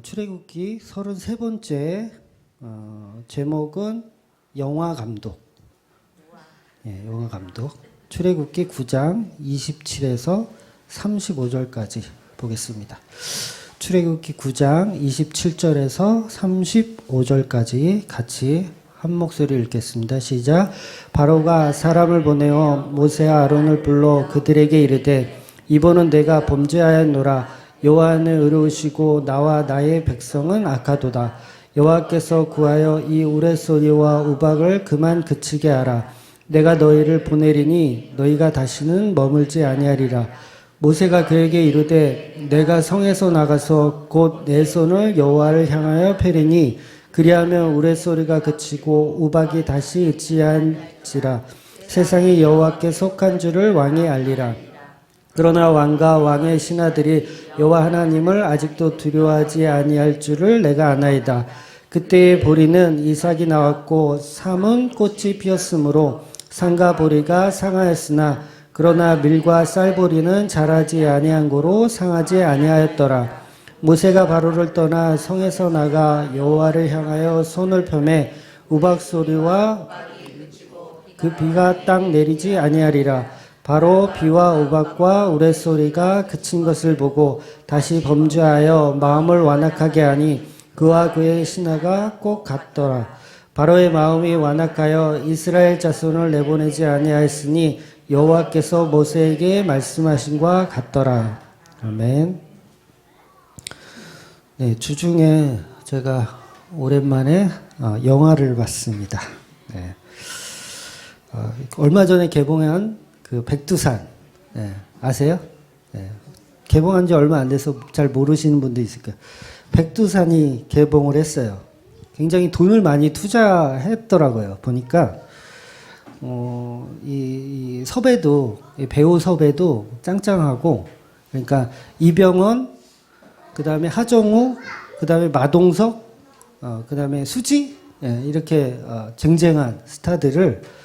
출애굽기 33번째 제목은 영화 감독. 예, 영화 감독. 출애굽기 9장 27에서 35절까지 보겠습니다. 출애굽기 9장 27절에서 35절까지 같이 한 목소리 읽겠습니다. 시작. 바로가 사람을 보내어 모세와 아론을 불러 그들에게 이르되 이번은 내가 범죄하였노라. 여호와는 의로우시고 나와 나의 백성은 악하도다. 여호와께서 구하여 이 우레소리와 우박을 그만 그치게 하라. 내가 너희를 보내리니 너희가 다시는 머물지 아니하리라. 모세가 그에게 이르되 내가 성에서 나가서 곧 내 손을 여호와를 향하여 펴리니 그리하면 우레소리가 그치고 우박이 다시 있지 않지라. 세상이 여호와께 속한 줄을 왕이 알리라. 그러나 왕과 왕의 신하들이 여호와 하나님을 아직도 두려워하지 아니할 줄을 내가 아나이다. 그때의 보리는 이삭이 나왔고 삼은 꽃이 피었으므로 상과 보리가 상하였으나 그러나 밀과 쌀보리는 자라지 아니한 고로 상하지 아니하였더라. 모세가 바로를 떠나 성에서 나가 여호와를 향하여 손을 펴매 우박 소리와 그 비가 딱 내리지 아니하리라. 바로 비와 우박과 우레소리가 그친 것을 보고 다시 범죄하여 마음을 완악하게 하니 그와 그의 신하가 꼭 같더라. 바로의 마음이 완악하여 이스라엘 자손을 내보내지 아니하였으니 여호와께서 모세에게 말씀하신 바 같더라. 아멘. 네, 주중에 제가 오랜만에 영화를 봤습니다. 네. 얼마 전에 개봉한 그 백두산, 네, 아세요? 네. 개봉한 지 얼마 안 돼서 잘 모르시는 분도 있을 거예요. 백두산이 개봉을 했어요. 굉장히 돈을 많이 투자했더라고요. 보니까 이 섭외도, 이 배우 섭외도 짱짱하고, 그러니까 이병헌, 그 다음에 하정우, 그 다음에 마동석, 그 다음에 수지, 예, 이렇게 쟁쟁한 스타들을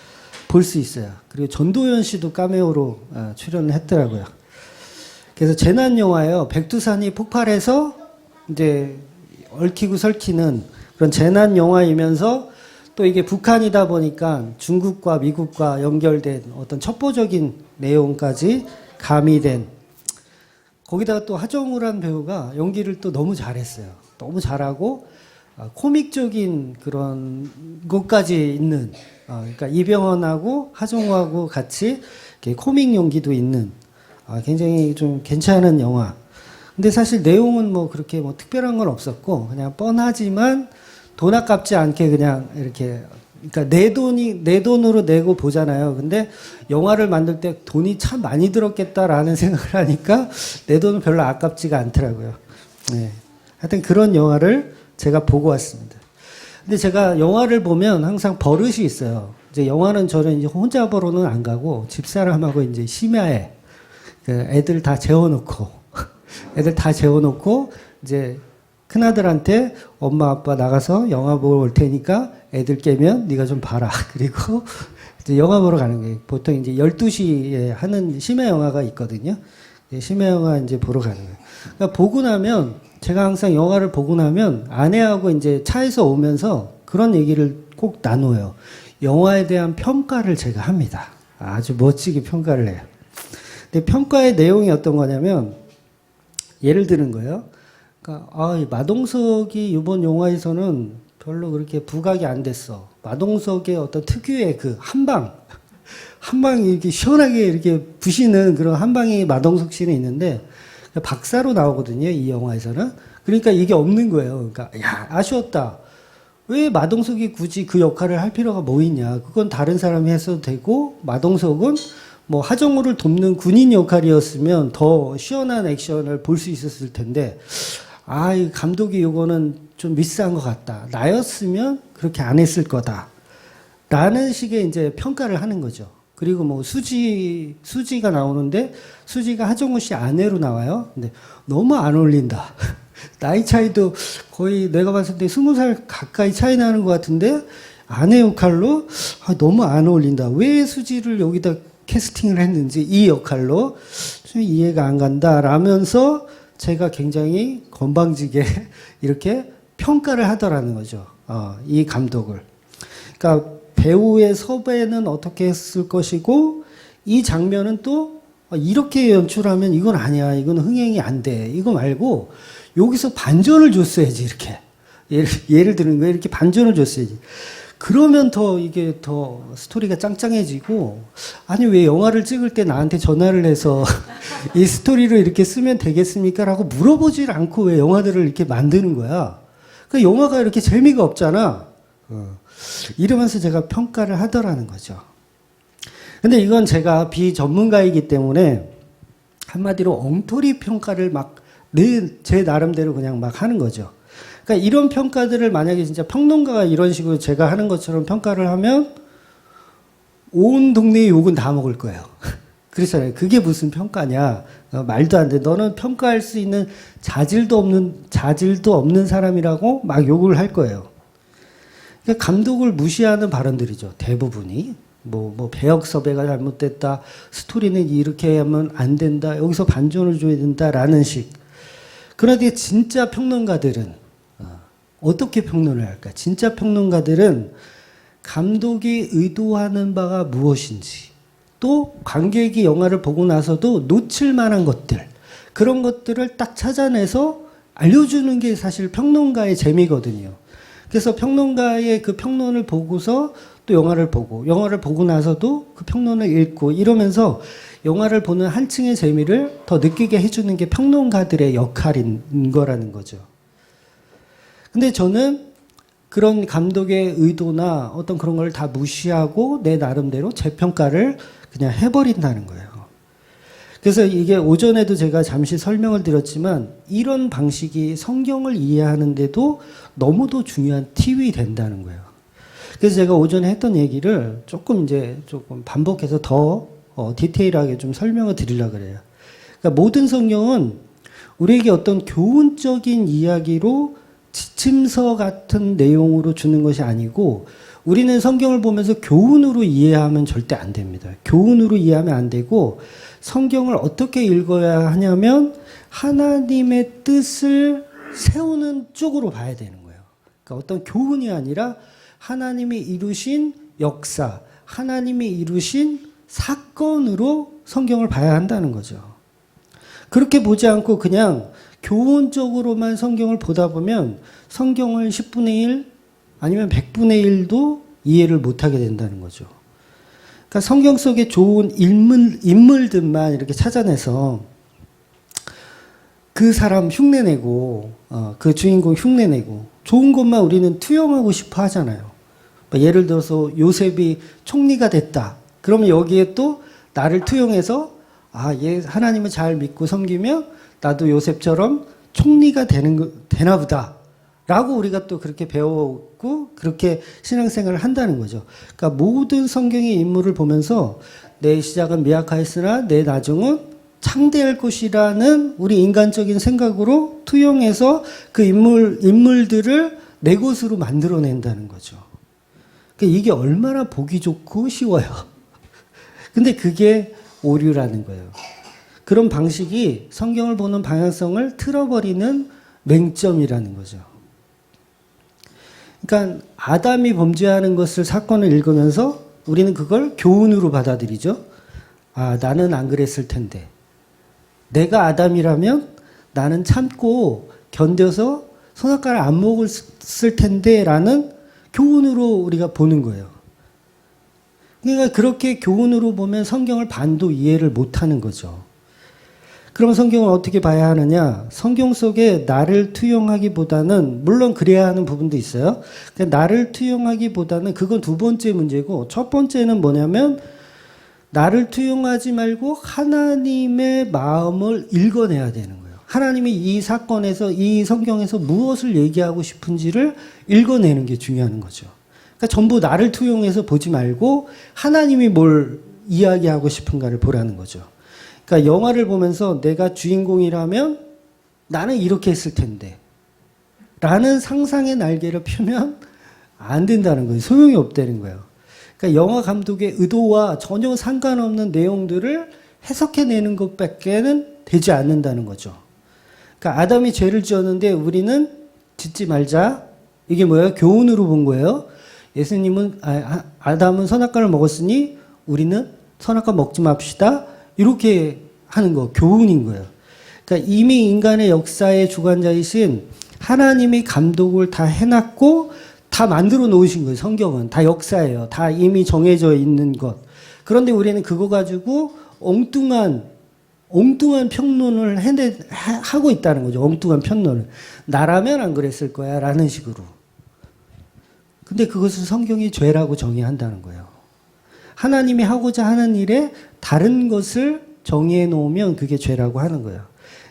볼 수 있어요. 그리고 전도연 씨도 카메오로 출연을 했더라고요. 그래서 재난 영화예요. 백두산이 폭발해서 이제 얽히고 설키는 그런 재난 영화이면서 또 이게 북한이다 보니까 중국과 미국과 연결된 어떤 첩보적인 내용까지 가미된, 거기다가 또 하정우란 배우가 연기를 또 너무 잘했어요. 너무 잘하고 코믹적인 그런 것까지 있는, 그러니까 이병헌하고 하정우하고 같이 코믹 연기도 있는 굉장히 좀 괜찮은 영화. 근데 사실 내용은 뭐 그렇게 뭐 특별한 건 없었고 그냥 뻔하지만 돈 아깝지 않게 그냥 이렇게, 그러니까 내 돈으로 내고 보잖아요. 근데 영화를 만들 때 돈이 참 많이 들었겠다라는 생각을 하니까 내 돈은 별로 아깝지가 않더라고요. 네. 하여튼 그런 영화를 제가 보고 왔습니다. 근데 제가 영화를 보면 항상 버릇이 있어요. 이제 영화는 저는 이제 혼자 보러는 안 가고 집사람하고 이제 심야에 애들 다 재워놓고 이제 큰아들한테 엄마 아빠 나가서 영화 보러 올 테니까 애들 깨면 네가 좀 봐라. 그리고 이제 영화 보러 가는 거예요. 보통 이제 12시에 하는 심야 영화가 있거든요. 심야 영화 이제 보러 가는 거예요. 그러니까 보고 나면, 제가 항상 영화를 보고 나면 아내하고 이제 차에서 오면서 그런 얘기를 꼭 나눠요. 영화에 대한 평가를 제가 합니다. 아주 멋지게 평가를 해요. 근데 평가의 내용이 어떤 거냐면, 예를 드는 거예요. 그러니까 마동석이 이번 영화에서는 별로 그렇게 부각이 안 됐어. 마동석의 어떤 특유의 그 한방이 이렇게 시원하게 이렇게 부시는 그런 한방이 마동석 씨는 있는데 박사로 나오거든요, 이 영화에서는. 그러니까 이게 없는 거예요. 그러니까 야, 아쉬웠다. 왜 마동석이 굳이 그 역할을 할 필요가 뭐 있냐. 그건 다른 사람이 했어도 되고, 마동석은 뭐 하정우를 돕는 군인 역할이었으면 더 시원한 액션을 볼 수 있었을 텐데, 이 감독이 요거는 좀 미스한 것 같다. 나였으면 그렇게 안 했을 거다. 라는 식의 이제 평가를 하는 거죠. 그리고 뭐 수지가 나오는데, 수지가 하정우 씨 아내로 나와요. 근데 너무 안 어울린다. 나이 차이도 거의 내가 봤을 때 20살 가까이 차이 나는 것 같은데, 아내 역할로 너무 안 어울린다. 왜 수지를 여기다 캐스팅을 했는지, 이 역할로 좀 이해가 안 간다 라면서 제가 굉장히 건방지게 이렇게 평가를 하더라는 거죠. 이 감독을. 그러니까 배우의 섭외는 어떻게 했을 것이고 이 장면은 또 이렇게 연출하면 이건 아니야. 이건 흥행이 안 돼. 이거 말고 여기서 반전을 줬어야지 이렇게. 예를 드는 거예요. 이렇게 반전을 줬어야지. 그러면 더 이게 더 스토리가 짱짱해지고 아니 왜 영화를 찍을 때 나한테 전화를 해서 이 스토리를 이렇게 쓰면 되겠습니까? 라고 물어보질 않고 왜 영화들을 이렇게 만드는 거야. 그러니까 영화가 이렇게 재미가 없잖아. 이러면서 제가 평가를 하더라는 거죠. 근데 이건 제가 비전문가이기 때문에 한마디로 엉터리 평가를 막 제 나름대로 그냥 막 하는 거죠. 그러니까 이런 평가들을 만약에 진짜 평론가가 이런 식으로 제가 하는 것처럼 평가를 하면 온 동네의 욕은 다 먹을 거예요. 그렇잖아요. 그게 무슨 평가냐. 말도 안 돼. 너는 평가할 수 있는 자질도 없는 사람이라고 막 욕을 할 거예요. 그러니까 감독을 무시하는 발언들이죠. 대부분이. 뭐 배역 섭외가 잘못됐다. 스토리는 이렇게 하면 안 된다. 여기서 반전을 줘야 된다라는 식. 그런데 진짜 평론가들은 어떻게 평론을 할까? 진짜 평론가들은 감독이 의도하는 바가 무엇인지, 또 관객이 영화를 보고 나서도 놓칠 만한 것들, 그런 것들을 딱 찾아내서 알려주는 게 사실 평론가의 재미거든요. 그래서 평론가의 그 평론을 보고서 또 영화를 보고 나서도 그 평론을 읽고 이러면서 영화를 보는 한층의 재미를 더 느끼게 해주는 게 평론가들의 역할인 거라는 거죠. 근데 저는 그런 감독의 의도나 어떤 그런 걸 다 무시하고 내 나름대로 재평가를 그냥 해버린다는 거예요. 그래서 이게 오전에도 제가 잠시 설명을 드렸지만 이런 방식이 성경을 이해하는데도 너무도 중요한 팁이 된다는 거예요. 그래서 제가 오전에 했던 얘기를 조금 반복해서 더 디테일하게 좀 설명을 드리려고 그래요. 그러니까 모든 성경은 우리에게 어떤 교훈적인 이야기로 지침서 같은 내용으로 주는 것이 아니고 우리는 성경을 보면서 교훈으로 이해하면 절대 안 됩니다. 교훈으로 이해하면 안 되고 성경을 어떻게 읽어야 하냐면 하나님의 뜻을 세우는 쪽으로 봐야 되는 거예요. 그러니까 어떤 교훈이 아니라 하나님이 이루신 역사, 하나님이 이루신 사건으로 성경을 봐야 한다는 거죠. 그렇게 보지 않고 그냥 교훈적으로만 성경을 보다 보면 성경을 10분의 1 아니면 100분의 1도 이해를 못하게 된다는 거죠. 그러니까 성경 속에 좋은 인물들만 이렇게 찾아내서 그 사람 흉내내고 그 주인공 흉내내고 좋은 것만 우리는 투영하고 싶어 하잖아요. 예를 들어서 요셉이 총리가 됐다. 그러면 여기에 또 나를 투영해서 얘 하나님을 잘 믿고 섬기면 나도 요셉처럼 총리가 되나 보다. 라고 우리가 또 그렇게 배웠고 그렇게 신앙생활을 한다는 거죠. 그러니까 모든 성경의 인물을 보면서 내 시작은 미약하였으나 내 나중은 창대할 것이라는 우리 인간적인 생각으로 투영해서 그 인물들을 내 것으로 만들어낸다는 거죠. 그러니까 이게 얼마나 보기 좋고 쉬워요. 근데 그게 오류라는 거예요. 그런 방식이 성경을 보는 방향성을 틀어버리는 맹점이라는 거죠. 그러니까 아담이 범죄하는 것을 사건을 읽으면서 우리는 그걸 교훈으로 받아들이죠. 나는 안 그랬을 텐데. 내가 아담이라면 나는 참고 견뎌서 선악과를 안 먹었을 텐데 라는 교훈으로 우리가 보는 거예요. 그러니까 그렇게 교훈으로 보면 성경을 반도 이해를 못하는 거죠. 그럼 성경을 어떻게 봐야 하느냐? 성경 속에 나를 투영하기보다는 물론 그래야 하는 부분도 있어요. 나를 투영하기보다는 그건 두 번째 문제고 첫 번째는 뭐냐면 나를 투영하지 말고 하나님의 마음을 읽어내야 되는 거예요. 하나님이 이 사건에서 이 성경에서 무엇을 얘기하고 싶은지를 읽어내는 게 중요한 거죠. 그러니까 전부 나를 투영해서 보지 말고 하나님이 뭘 이야기하고 싶은가를 보라는 거죠. 그러니까 영화를 보면서 내가 주인공이라면 나는 이렇게 했을 텐데 라는 상상의 날개를 펴면 안 된다는 거예요. 소용이 없다는 거예요. 그러니까 영화 감독의 의도와 전혀 상관없는 내용들을 해석해내는 것밖에는 되지 않는다는 거죠. 그러니까 아담이 죄를 지었는데 우리는 짓지 말자. 이게 뭐예요? 교훈으로 본 거예요. 예수님은 아담은 선악과를 먹었으니 우리는 선악과 먹지 맙시다. 이렇게 하는 거 교훈인 거예요. 그러니까 이미 인간의 역사의 주관자이신 하나님이 감독을 다 해놨고 다 만들어 놓으신 거예요. 성경은 다 역사예요. 다 이미 정해져 있는 것. 그런데 우리는 그거 가지고 엉뚱한 평론을 하고 있다는 거죠. 엉뚱한 편론을. 나라면 안 그랬을 거야 라는 식으로. 근데 그것을 성경이 죄라고 정의한다는 거예요. 하나님이 하고자 하는 일에 다른 것을 정의해 놓으면 그게 죄라고 하는 거예요.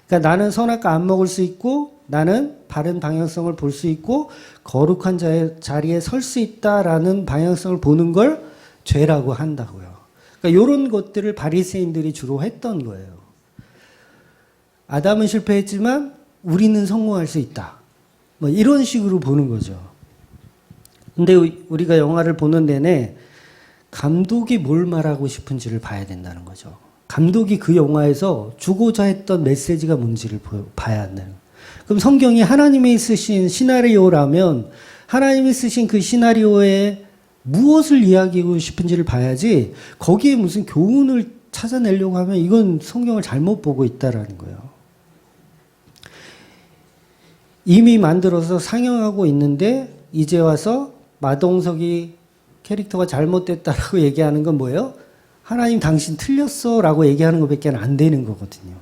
그러니까 나는 선악과 안 먹을 수 있고 나는 바른 방향성을 볼 수 있고 거룩한 자리에 설 수 있다라는 방향성을 보는 걸 죄라고 한다고요. 그러니까 이런 것들을 바리새인들이 주로 했던 거예요. 아담은 실패했지만 우리는 성공할 수 있다. 뭐 이런 식으로 보는 거죠. 근데 우리가 영화를 보는 내내 감독이 뭘 말하고 싶은지를 봐야 된다는 거죠. 감독이 그 영화에서 주고자 했던 메시지가 뭔지를 봐야 한다는 거예요. 그럼 성경이 하나님이 쓰신 시나리오라면 하나님이 쓰신 그 시나리오에 무엇을 이야기하고 싶은지를 봐야지 거기에 무슨 교훈을 찾아내려고 하면 이건 성경을 잘못 보고 있다라는 거예요. 이미 만들어서 상영하고 있는데 이제 와서 마동석이 캐릭터가 잘못됐다라고 얘기하는 건 뭐예요? 하나님 당신 틀렸어 라고 얘기하는 것밖에 안 되는 거거든요.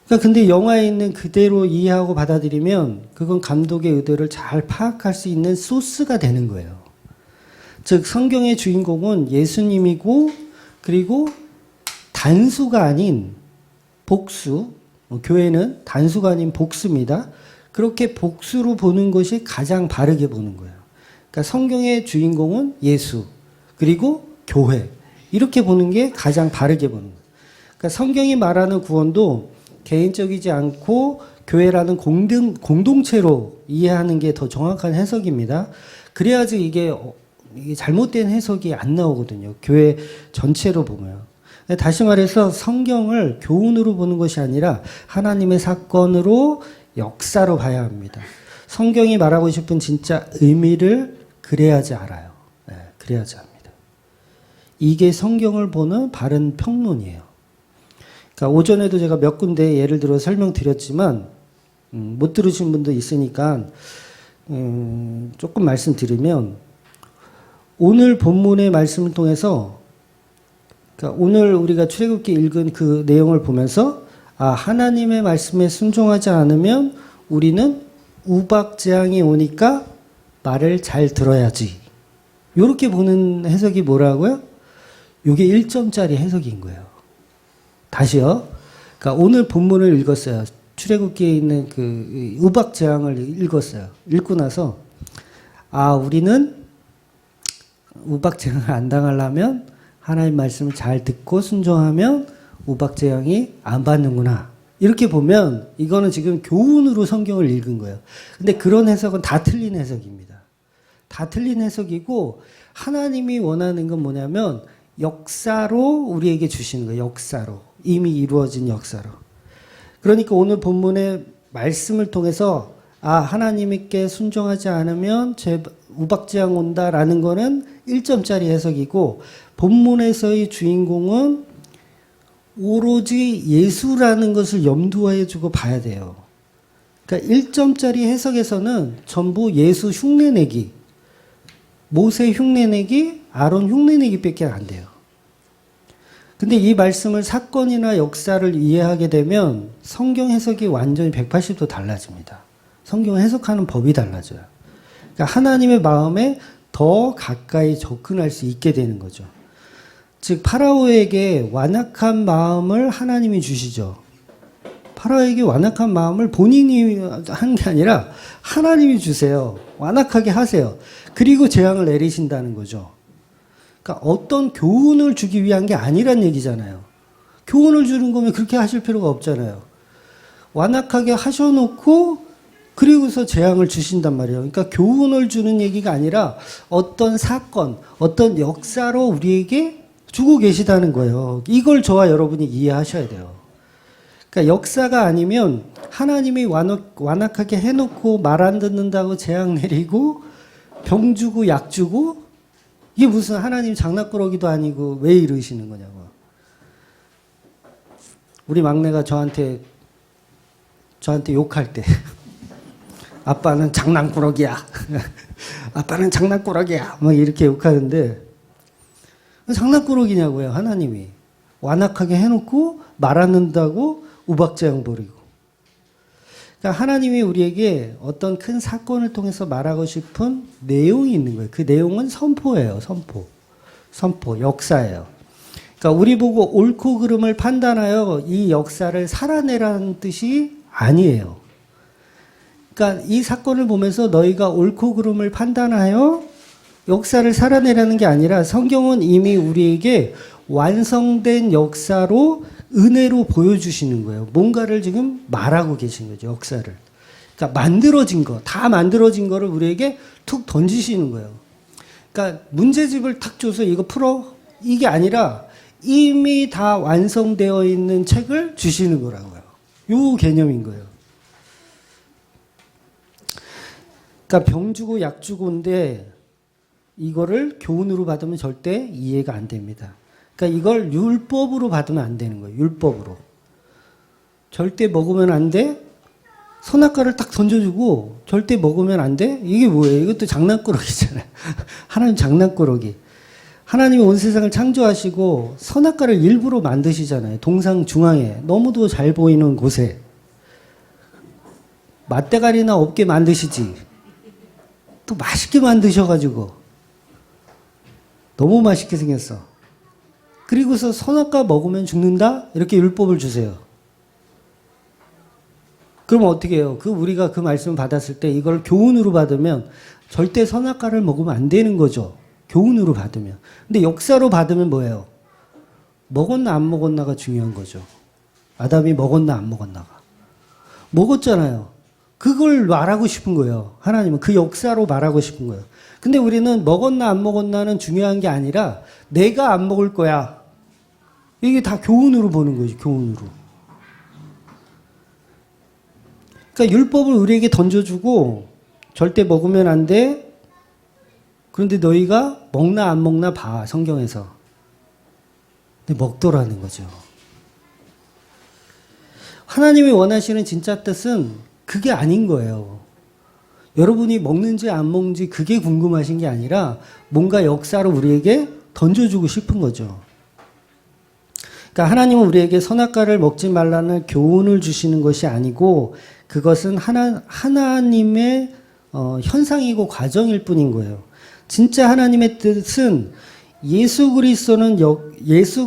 그러니까 근데 영화에 있는 그대로 이해하고 받아들이면 그건 감독의 의도를 잘 파악할 수 있는 소스가 되는 거예요. 즉 성경의 주인공은 예수님이고 그리고 단수가 아닌 복수, 교회는 단수가 아닌 복수입니다. 그렇게 복수로 보는 것이 가장 바르게 보는 거예요. 그러니까 성경의 주인공은 예수, 그리고 교회. 이렇게 보는 게 가장 바르게 보는 거예요. 그러니까 성경이 말하는 구원도 개인적이지 않고 교회라는 공동체로 이해하는 게 더 정확한 해석입니다. 그래야지 이게 잘못된 해석이 안 나오거든요. 교회 전체로 보면. 다시 말해서 성경을 교훈으로 보는 것이 아니라 하나님의 사건으로 역사로 봐야 합니다. 성경이 말하고 싶은 진짜 의미를 그래야지 알아요. 네, 그래야지 합니다. 이게 성경을 보는 바른 평론이에요. 그러니까 오전에도 제가 몇 군데 예를 들어 설명드렸지만 못 들으신 분도 있으니까 조금 말씀드리면 오늘 본문의 말씀을 통해서 그러니까 오늘 우리가 출애굽기 읽은 그 내용을 보면서 하나님의 말씀에 순종하지 않으면 우리는 우박재앙이 오니까 말을 잘 들어야지. 이렇게 보는 해석이 뭐라고요? 이게 1점짜리 해석인 거예요. 다시요. 그러니까 오늘 본문을 읽었어요. 출애굽기에 있는 그 우박재앙을 읽었어요. 읽고 나서 우리는 우박재앙을 안 당하려면 하나님 말씀을 잘 듣고 순종하면 우박재앙이 안 받는구나. 이렇게 보면 이거는 지금 교훈으로 성경을 읽은 거예요. 근데 그런 해석은 다 틀린 해석입니다. 다 틀린 해석이고 하나님이 원하는 건 뭐냐면 역사로 우리에게 주시는 거예요. 역사로. 이미 이루어진 역사로. 그러니까 오늘 본문의 말씀을 통해서 하나님께 순종하지 않으면 우박재앙 온다라는 거는 1점짜리 해석이고 본문에서의 주인공은 오로지 예수라는 것을 염두에 두고 봐야 돼요. 그러니까 1점짜리 해석에서는 전부 예수 흉내내기, 모세 흉내내기, 아론 흉내내기 밖에 안 돼요. 근데 이 말씀을 사건이나 역사를 이해하게 되면 성경 해석이 완전히 180도 달라집니다. 성경 해석하는 법이 달라져요. 그러니까 하나님의 마음에 더 가까이 접근할 수 있게 되는 거죠. 즉 파라오에게 완악한 마음을 하나님이 주시죠. 파라오에게 완악한 마음을 본인이 한 게 아니라 하나님이 주세요. 완악하게 하세요. 그리고 재앙을 내리신다는 거죠. 그러니까 어떤 교훈을 주기 위한 게 아니란 얘기잖아요. 교훈을 주는 거면 그렇게 하실 필요가 없잖아요. 완악하게 하셔놓고 그리고서 재앙을 주신단 말이에요. 그러니까 교훈을 주는 얘기가 아니라 어떤 사건, 어떤 역사로 우리에게 주고 계시다는 거예요. 이걸 저와 여러분이 이해하셔야 돼요. 그러니까 역사가 아니면 하나님이 완악하게 해놓고 말 안 듣는다고 재앙 내리고 병 주고 약 주고 이게 무슨 하나님 장난꾸러기도 아니고 왜 이러시는 거냐고. 우리 막내가 저한테 욕할 때 아빠는 장난꾸러기야. 아빠는 장난꾸러기야. 막 이렇게 욕하는데 장난꾸러기냐고요. 하나님이 완악하게 해놓고 말 안 듣는다고 우박재앙 벌이고. 그러니까 하나님이 우리에게 어떤 큰 사건을 통해서 말하고 싶은 내용이 있는 거예요. 그 내용은 선포예요. 선포, 역사예요. 그러니까 우리 보고 옳고 그름을 판단하여 이 역사를 살아내라는 뜻이 아니에요. 그러니까 이 사건을 보면서 너희가 옳고 그름을 판단하여 역사를 살아내라는 게 아니라 성경은 이미 우리에게 완성된 역사로 은혜로 보여주시는 거예요. 뭔가를 지금 말하고 계신 거죠. 역사를. 그러니까 만들어진 거, 다 만들어진 거를 우리에게 툭 던지시는 거예요. 그러니까 문제집을 탁 줘서 이거 풀어? 이게 아니라 이미 다 완성되어 있는 책을 주시는 거라고요. 요 개념인 거예요. 그러니까 병 주고 약 주고인데 이거를 교훈으로 받으면 절대 이해가 안 됩니다. 그러니까 이걸 율법으로 받으면 안 되는 거예요. 율법으로. 절대 먹으면 안 돼? 선악과를 딱 던져주고 절대 먹으면 안 돼? 이게 뭐예요? 이것도 장난꾸러기잖아요. 하나님 장난꾸러기. 하나님이 온 세상을 창조하시고 선악과를 일부러 만드시잖아요. 동상 중앙에 너무도 잘 보이는 곳에 맛대가리나 없게 만드시지. 또 맛있게 만드셔가지고 너무 맛있게 생겼어. 그리고서 선악과 먹으면 죽는다? 이렇게 율법을 주세요. 그럼 어떻게 해요? 우리가 그 말씀을 받았을 때 이걸 교훈으로 받으면 절대 선악과를 먹으면 안 되는 거죠. 교훈으로 받으면. 근데 역사로 받으면 뭐예요? 먹었나 안 먹었나가 중요한 거죠. 아담이 먹었나 안 먹었나가. 먹었잖아요. 그걸 말하고 싶은 거예요. 하나님은 그 역사로 말하고 싶은 거예요. 근데 우리는 먹었나 안 먹었나는 중요한 게 아니라 내가 안 먹을 거야. 이게 다 교훈으로 보는 거지. 교훈으로. 그러니까 율법을 우리에게 던져주고 절대 먹으면 안 돼. 그런데 너희가 먹나 안 먹나 봐. 성경에서. 근데 먹더라는 거죠. 하나님이 원하시는 진짜 뜻은 그게 아닌 거예요. 여러분이 먹는지 안 먹는지 그게 궁금하신 게 아니라 뭔가 역사로 우리에게 던져주고 싶은 거죠. 그러니까 하나님은 우리에게 선악과를 먹지 말라는 교훈을 주시는 것이 아니고 그것은 하나님의 현상이고 과정일 뿐인 거예요. 진짜 하나님의 뜻은 예수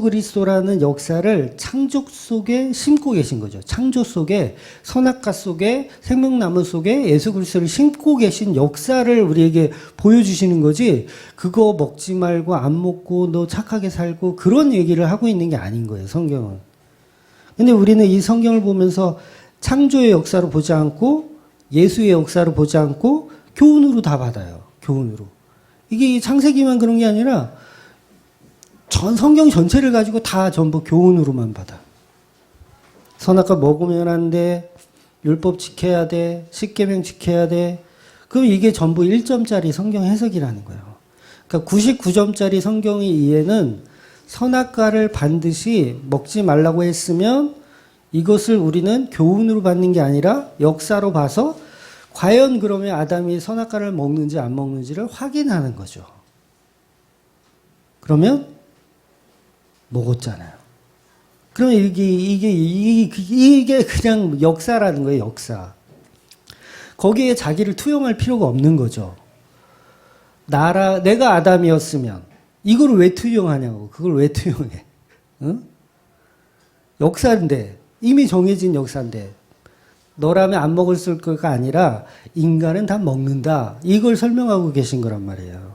그리스도라는 역사를 창조 속에 심고 계신 거죠. 창조 속에 선악과 속에 생명나무 속에 예수 그리스도를 심고 계신 역사를 우리에게 보여주시는 거지. 그거 먹지 말고 안 먹고 너 착하게 살고 그런 얘기를 하고 있는 게 아닌 거예요. 성경은. 근데 우리는 이 성경을 보면서 창조의 역사로 보지 않고 예수의 역사로 보지 않고 교훈으로 다 받아요. 교훈으로. 이게 창세기만 그런 게 아니라 전 성경 전체를 가지고 다 전부 교훈으로만 받아. 선악과 먹으면 안 돼. 율법 지켜야 돼. 십계명 지켜야 돼. 그럼 이게 전부 1점짜리 성경 해석이라는 거예요. 그러니까 99점짜리 성경의 이해는 선악과를 반드시 먹지 말라고 했으면 이것을 우리는 교훈으로 받는 게 아니라 역사로 봐서 과연 그러면 아담이 선악과를 먹는지 안 먹는지를 확인하는 거죠. 그러면 먹었잖아요. 그러면 이게 그냥 역사라는 거예요, 역사. 거기에 자기를 투영할 필요가 없는 거죠. 내가 아담이었으면 이걸 왜 투영하냐고. 그걸 왜 투영해. 응? 역사인데, 이미 정해진 역사인데, 너라면 안 먹을 거가 아니라 인간은 다 먹는다. 이걸 설명하고 계신 거란 말이에요.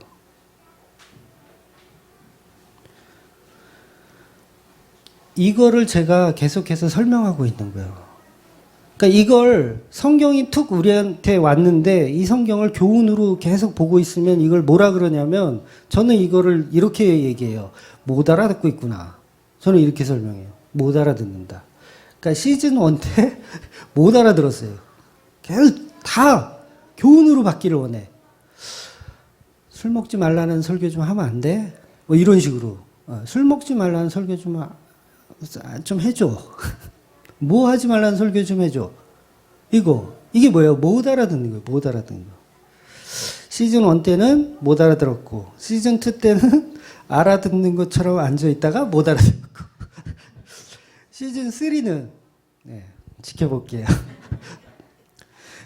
이거를 제가 계속해서 설명하고 있는 거예요. 그러니까 이걸 성경이 툭 우리한테 왔는데 이 성경을 교훈으로 계속 보고 있으면 이걸 뭐라 그러냐면 저는 이거를 이렇게 얘기해요. 못 알아듣고 있구나. 저는 이렇게 설명해요. 못 알아듣는다. 그러니까 시즌 1 때 못 알아들었어요. 계속 다 교훈으로 받기를 원해. 술 먹지 말라는 설교 좀 하면 안 돼? 뭐 이런 식으로. 술 먹지 말라는 설교 좀 해줘. 뭐 하지 말라는 설교 좀 해줘. 이게 뭐예요? 못 알아듣는 거예요. 못 알아듣는 거. 시즌 1 때는 못 알아들었고, 시즌 2 때는 알아듣는 것처럼 앉아있다가 못 알아듣고, 시즌 3는, 네, 지켜볼게요.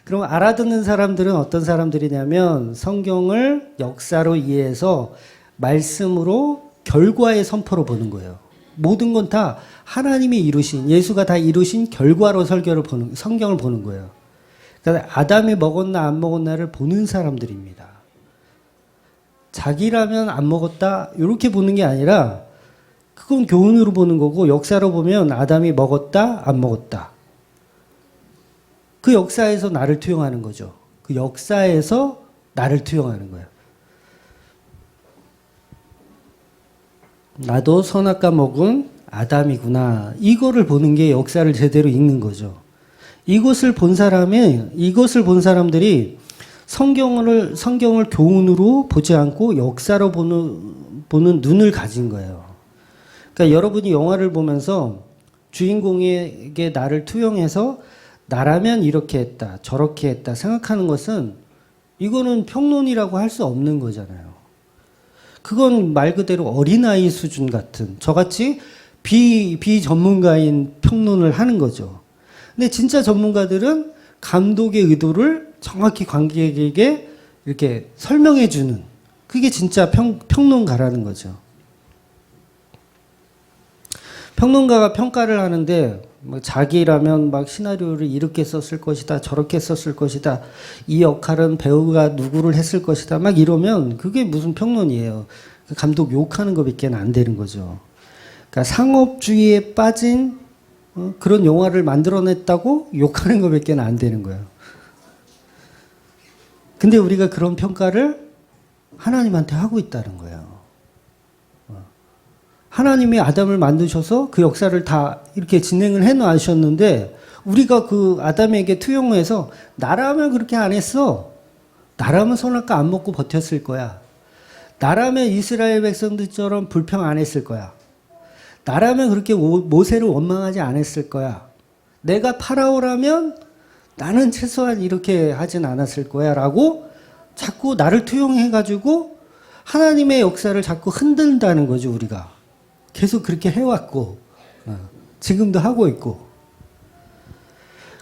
그럼 알아듣는 사람들은 어떤 사람들이냐면 성경을 역사로 이해해서 말씀으로 결과의 선포로 보는 거예요. 모든 건 다 하나님이 이루신, 예수가 다 이루신 결과로 성경을 보는 거예요. 그러니까 아담이 먹었나 안 먹었나를 보는 사람들입니다. 자기라면 안 먹었다 이렇게 보는 게 아니라 그건 교훈으로 보는 거고, 역사로 보면 아담이 먹었다 안 먹었다. 그 역사에서 나를 투영하는 거죠. 그 역사에서 나를 투영하는 거예요. 나도 선악과 먹은 아담이구나. 이거를 보는 게 역사를 제대로 읽는 거죠. 이것을 본 사람들이 성경을 교훈으로 보지 않고 역사로 보는 눈을 가진 거예요. 그러니까 여러분이 영화를 보면서 주인공에게 나를 투영해서 나라면 이렇게 했다, 저렇게 했다 생각하는 것은 이거는 평론이라고 할 수 없는 거잖아요. 그건 말 그대로 어린아이 수준 같은, 저같이 비전문가인 평론을 하는 거죠. 근데 진짜 전문가들은 감독의 의도를 정확히 관객에게 이렇게 설명해 주는, 그게 진짜 평론가라는 거죠. 평론가가 평가를 하는데 뭐 자기라면 막 시나리오를 이렇게 썼을 것이다, 저렇게 썼을 것이다, 이 역할은 배우가 누구를 했을 것이다 막 이러면 그게 무슨 평론이에요. 감독 욕하는 것밖에 안 되는 거죠. 그러니까 상업주의에 빠진 그런 영화를 만들어냈다고 욕하는 것밖에 안 되는 거예요. 근데 우리가 그런 평가를 하나님한테 하고 있다는 거예요. 하나님이 아담을 만드셔서 그 역사를 다 이렇게 진행을 해 놔셨는데 우리가 그 아담에게 투영해서 나라면 그렇게 안 했어. 나라면 선악과 안 먹고 버텼을 거야. 나라면 이스라엘 백성들처럼 불평 안 했을 거야. 나라면 그렇게 모세를 원망하지 않았을 거야. 내가 파라오라면 나는 최소한 이렇게 하진 않았을 거야 라고 자꾸 나를 투영해가지고 하나님의 역사를 자꾸 흔든다는 거죠. 우리가 계속 그렇게 해왔고 지금도 하고 있고.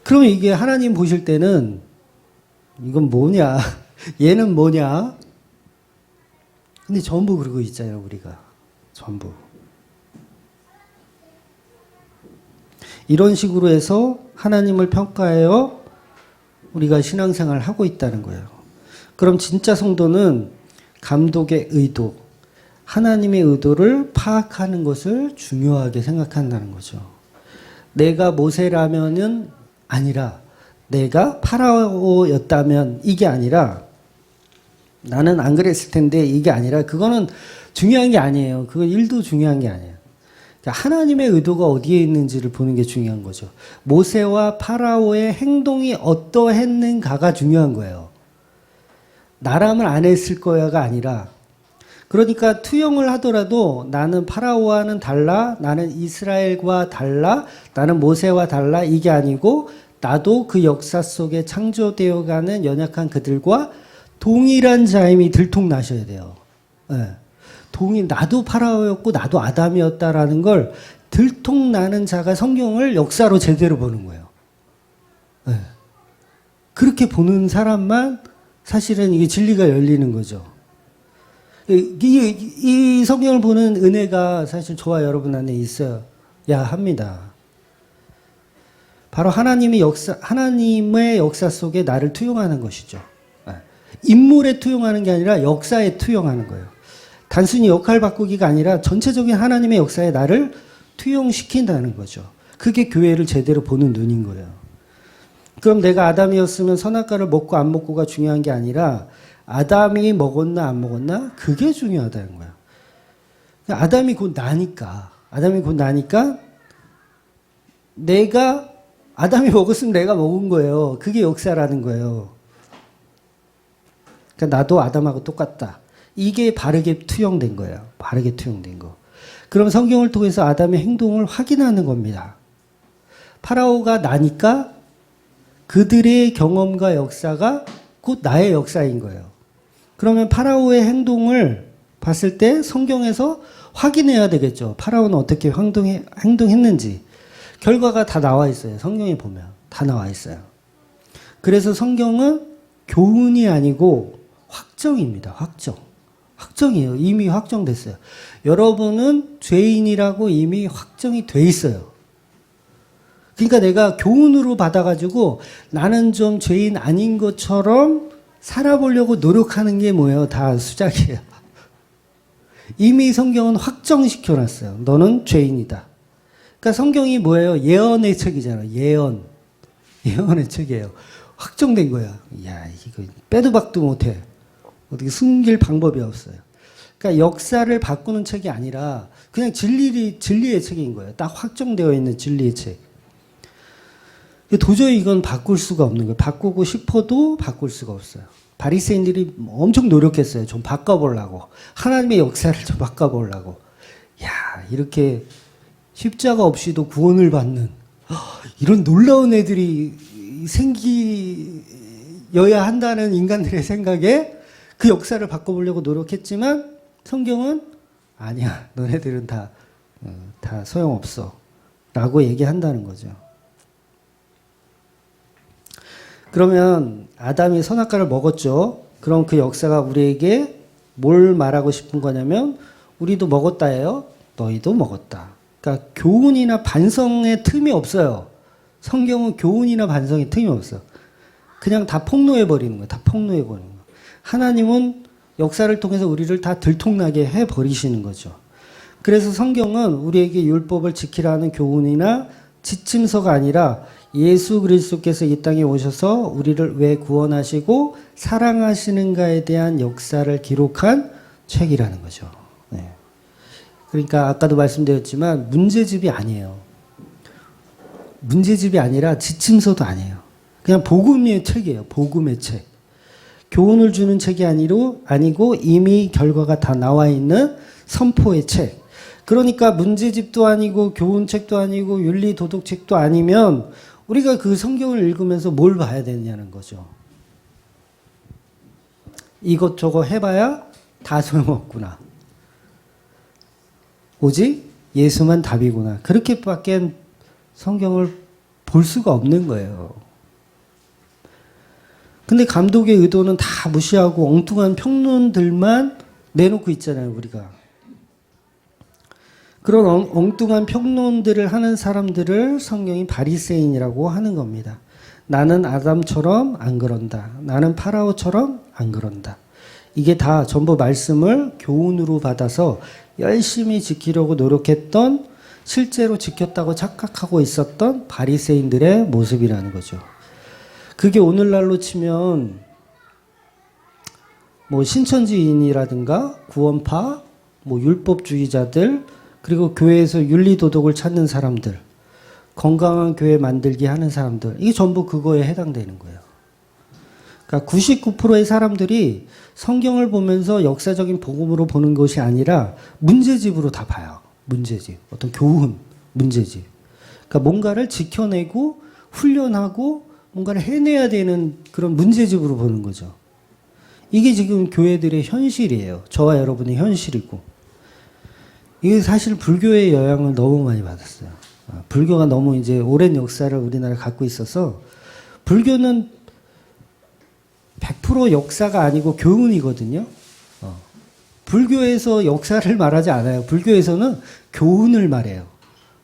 그러면 이게 하나님 보실 때는 이건 뭐냐, 얘는 뭐냐. 근데 전부 그러고 있잖아요. 우리가 전부 이런 식으로 해서 하나님을 평가하여 우리가 신앙생활을 하고 있다는 거예요. 그럼 진짜 성도는 감독의 의도, 하나님의 의도를 파악하는 것을 중요하게 생각한다는 거죠. 내가 모세라면은 아니라, 내가 파라오였다면 이게 아니라, 나는 안 그랬을 텐데 이게 아니라, 그거는 중요한 게 아니에요. 그건 1도 중요한 게 아니에요. 그러니까 하나님의 의도가 어디에 있는지를 보는 게 중요한 거죠. 모세와 파라오의 행동이 어떠했는가가 중요한 거예요. 나라면 안 했을 거야가 아니라, 그러니까 투영을 하더라도 나는 파라오와는 달라, 나는 이스라엘과 달라, 나는 모세와 달라, 이게 아니고 나도 그 역사 속에 창조되어가는 연약한 그들과 동일한 자임이 들통나셔야 돼요. 네. 나도 파라오였고 나도 아담이었다라는 걸 들통나는 자가 성경을 역사로 제대로 보는 거예요. 네. 그렇게 보는 사람만 사실은 이게 진리가 열리는 거죠. 이 성경을 보는 은혜가 사실 저와 여러분 안에 있어야 합니다. 바로 하나님의 역사 속에 나를 투영하는 것이죠. 인물에 투영하는 게 아니라 역사에 투영하는 거예요. 단순히 역할 바꾸기가 아니라 전체적인 하나님의 역사에 나를 투영시킨다는 거죠. 그게 교회를 제대로 보는 눈인 거예요. 그럼 내가 아담이었으면 선악과를 먹고 안 먹고가 중요한 게 아니라 아담이 먹었나 안 먹었나? 그게 중요하다는 거야. 아담이 곧 나니까 아담이 먹었으면 내가 먹은 거예요. 그게 역사라는 거예요. 그러니까 나도 아담하고 똑같다. 이게 바르게 투영된 거예요. 바르게 투영된 거. 그럼 성경을 통해서 아담의 행동을 확인하는 겁니다. 파라오가 나니까 그들의 경험과 역사가 곧 나의 역사인 거예요. 그러면 파라오의 행동을 봤을 때 성경에서 확인해야 되겠죠. 파라오는 어떻게 행동했는지. 결과가 다 나와 있어요. 성경에 보면. 다 나와 있어요. 그래서 성경은 교훈이 아니고 확정입니다. 확정. 확정이에요. 이미 확정됐어요. 여러분은 죄인이라고 이미 확정이 돼 있어요. 그러니까 내가 교훈으로 받아가지고 나는 좀 죄인 아닌 것처럼 살아보려고 노력하는 게 뭐예요? 다 수작이에요. 이미 성경은 확정시켜놨어요. 너는 죄인이다. 그러니까 성경이 뭐예요? 예언의 책이잖아요. 예언의 책이에요. 확정된 거야. 야, 이거 빼도 박도 못해. 어떻게 숨길 방법이 없어요. 그러니까 역사를 바꾸는 책이 아니라 그냥 진리의 책인 거예요. 딱 확정되어 있는 진리의 책. 도저히 이건 바꿀 수가 없는 거예요. 바꾸고 싶어도 바꿀 수가 없어요. 바리새인들이 엄청 노력했어요. 좀 바꿔보려고. 하나님의 역사를 좀 바꿔보려고. 야, 이렇게 십자가 없이도 구원을 받는 이런 놀라운 애들이 생기여야 한다는 인간들의 생각에 그 역사를 바꿔보려고 노력했지만 성경은 아니야. 너네들은 다 소용없어. 라고 얘기한다는 거죠. 그러면 아담이 선악과를 먹었죠. 그럼 그 역사가 우리에게 뭘 말하고 싶은 거냐면 우리도 먹었다예요. 너희도 먹었다. 그러니까 교훈이나 반성의 틈이 없어요. 성경은 교훈이나 반성의 틈이 없어요. 그냥 다 폭로해버리는 거예요. 다 폭로해버리는 거예요. 하나님은 역사를 통해서 우리를 다 들통나게 해버리시는 거죠. 그래서 성경은 우리에게 율법을 지키라는 교훈이나 지침서가 아니라 예수 그리스도께서 이 땅에 오셔서 우리를 왜 구원하시고 사랑하시는가에 대한 역사를 기록한 책이라는 거죠. 네. 그러니까 아까도 말씀드렸지만 문제집이 아니에요. 문제집이 아니라 지침서도 아니에요. 그냥 복음의 책이에요. 복음의 책. 교훈을 주는 책이 아니고 이미 결과가 다 나와 있는 선포의 책. 그러니까 문제집도 아니고 교훈책도 아니고 윤리도덕책도 아니면 우리가 그 성경을 읽으면서 뭘 봐야 되냐는 거죠. 이것저것 해봐야 다 소용없구나. 오직 예수만 답이구나. 그렇게밖에 성경을 볼 수가 없는 거예요. 근데 감독의 의도는 다 무시하고 엉뚱한 평론들만 내놓고 있잖아요, 우리가. 그런 엉뚱한 평론들을 하는 사람들을 성경이 바리새인이라고 하는 겁니다. 나는 아담처럼 안 그런다. 나는 파라오처럼 안 그런다. 이게 다 전부 말씀을 교훈으로 받아서 열심히 지키려고 노력했던, 실제로 지켰다고 착각하고 있었던 바리새인들의 모습이라는 거죠. 그게 오늘날로 치면 뭐 신천지인이라든가 구원파, 뭐 율법주의자들, 그리고 교회에서 윤리도덕을 찾는 사람들, 건강한 교회 만들기 하는 사람들, 이게 전부 그거에 해당되는 거예요. 그러니까 99%의 사람들이 성경을 보면서 역사적인 복음으로 보는 것이 아니라 문제집으로 다 봐요. 문제집. 어떤 교훈, 문제집. 그러니까 뭔가를 지켜내고 훈련하고 뭔가를 해내야 되는 그런 문제집으로 보는 거죠. 이게 지금 교회들의 현실이에요. 저와 여러분의 현실이고. 이게 사실 불교의 영향을 너무 많이 받았어요. 불교가 너무 이제 오랜 역사를 우리나라에 갖고 있어서 불교는 100% 역사가 아니고 교훈이거든요. 불교에서 역사를 말하지 않아요. 불교에서는 교훈을 말해요.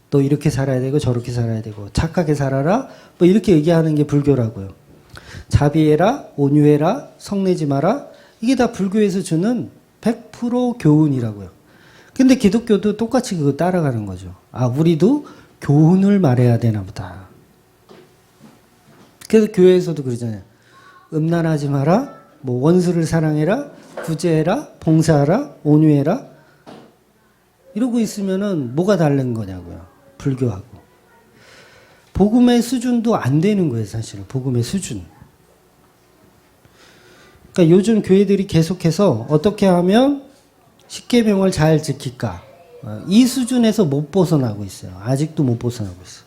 너 이렇게 살아야 되고 저렇게 살아야 되고 착하게 살아라 뭐 이렇게 얘기하는 게 불교라고요. 자비해라, 온유해라, 성내지 마라, 이게 다 불교에서 주는 100% 교훈이라고요. 근데 기독교도 똑같이 그거 따라가는 거죠. 아, 우리도 교훈을 말해야 되나 보다. 그래서 교회에서도 그러잖아요. 음란하지 마라, 뭐 원수를 사랑해라, 구제해라, 봉사하라, 온유해라. 이러고 있으면은 뭐가 다른 거냐고요. 불교하고. 복음의 수준도 안 되는 거예요, 사실은. 복음의 수준. 그러니까 요즘 교회들이 계속해서 어떻게 하면 십계명을 잘 지킬까? 이 수준에서 못 벗어나고 있어요. 아직도 못 벗어나고 있어요.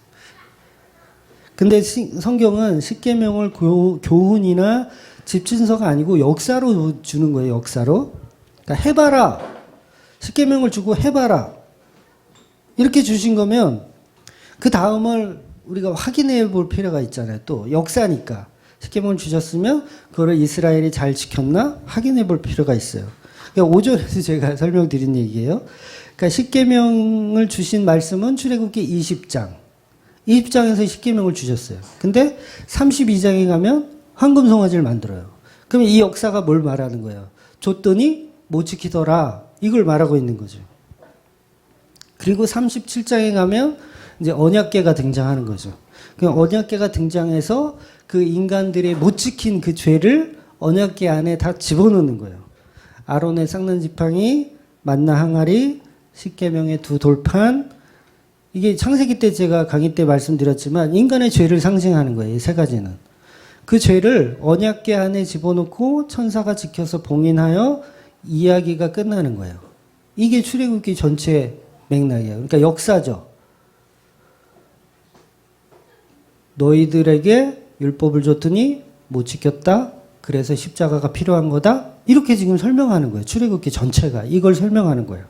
근데 성경은 십계명을 교훈이나 집진서가 아니고 역사로 주는 거예요. 역사로. 그러니까 해봐라. 십계명을 주고 해봐라. 이렇게 주신 거면 그 다음을 우리가 확인해 볼 필요가 있잖아요. 또 역사니까. 십계명을 주셨으면 그거를 이스라엘이 잘 지켰나 확인해 볼 필요가 있어요. 그러니까 5절에서 제가 설명드린 얘기예요. 그러니까 십계명을 주신 말씀은 출애굽기 20장. 20장에서 십계명을 주셨어요. 근데 32장에 가면 황금 송아지를 만들어요. 그러면 이 역사가 뭘 말하는 거예요? 줬더니 못 지키더라. 이걸 말하고 있는 거죠. 그리고 37장에 가면 이제 언약궤가 등장하는 거죠. 그 언약궤가 등장해서 그 인간들이 못 지킨 그 죄를 언약궤 안에 다 집어넣는 거예요. 아론의 쌍난 지팡이, 만나 항아리, 십계명의 두 돌판. 이게 창세기 때 제가 강의 때 말씀드렸지만 인간의 죄를 상징하는 거예요. 이 세 가지는. 그 죄를 언약궤 안에 집어넣고 천사가 지켜서 봉인하여 이야기가 끝나는 거예요. 이게 출애굽기 전체 맥락이에요. 그러니까 역사죠. 너희들에게 율법을 줬더니 못 지켰다. 그래서 십자가가 필요한 거다. 이렇게 지금 설명하는 거예요. 출애굽기 전체가 이걸 설명하는 거예요.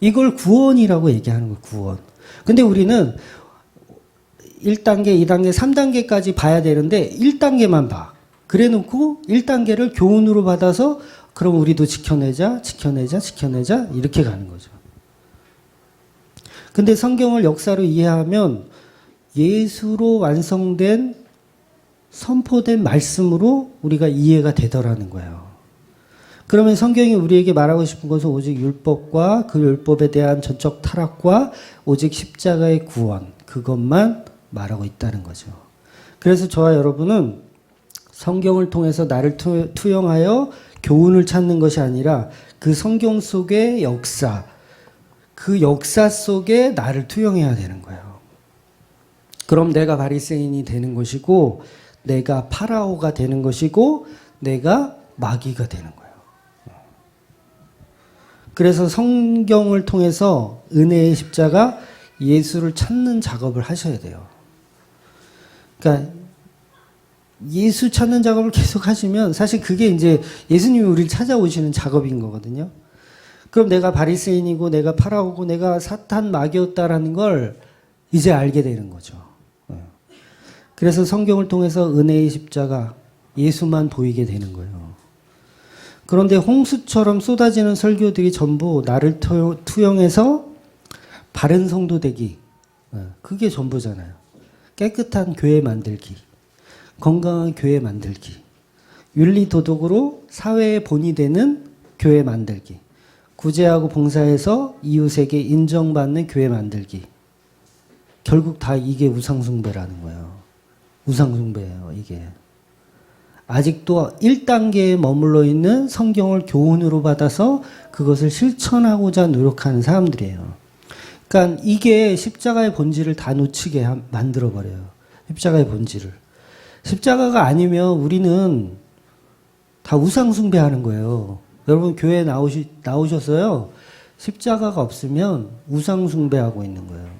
이걸 구원이라고 얘기하는 거예요. 구원. 근데 우리는 1단계, 2단계, 3단계까지 봐야 되는데 1단계만 봐. 그래 놓고 1단계를 교훈으로 받아서 그럼 우리도 지켜내자, 지켜내자, 지켜내자 이렇게 가는 거죠. 근데 성경을 역사로 이해하면 예수로 완성된 선포된 말씀으로 우리가 이해가 되더라는 거예요. 그러면 성경이 우리에게 말하고 싶은 것은 오직 율법과 그 율법에 대한 전적 타락과 오직 십자가의 구원, 그것만 말하고 있다는 거죠. 그래서 저와 여러분은 성경을 통해서 나를 투영하여 교훈을 찾는 것이 아니라 그 성경 속의 역사, 그 역사 속에 나를 투영해야 되는 거예요. 그럼 내가 바리새인이 되는 것이고 내가 파라오가 되는 것이고 내가 마귀가 되는 거예요. 그래서 성경을 통해서 은혜의 십자가 예수를 찾는 작업을 하셔야 돼요. 그러니까 예수 찾는 작업을 계속 하시면 사실 그게 이제 예수님이 우리를 찾아오시는 작업인 거거든요. 그럼 내가 바리새인이고 내가 파라오고 내가 사탄 마귀였다라는 걸 이제 알게 되는 거죠. 그래서 성경을 통해서 은혜의 십자가 예수만 보이게 되는 거예요. 그런데 홍수처럼 쏟아지는 설교들이 전부 나를 투영해서 바른 성도 되기, 그게 전부잖아요. 깨끗한 교회 만들기, 건강한 교회 만들기, 윤리 도덕으로 사회의 본이 되는 교회 만들기, 구제하고 봉사해서 이웃에게 인정받는 교회 만들기. 결국 다 이게 우상숭배라는 거예요. 우상숭배예요, 이게. 아직도 1단계에 머물러 있는 성경을 교훈으로 받아서 그것을 실천하고자 노력하는 사람들이에요. 그러니까 이게 십자가의 본질을 다 놓치게 만들어버려요. 십자가의 본질을. 십자가가 아니면 우리는 다 우상숭배하는 거예요. 여러분 교회에 나오셨어요? 십자가가 없으면 우상숭배하고 있는 거예요.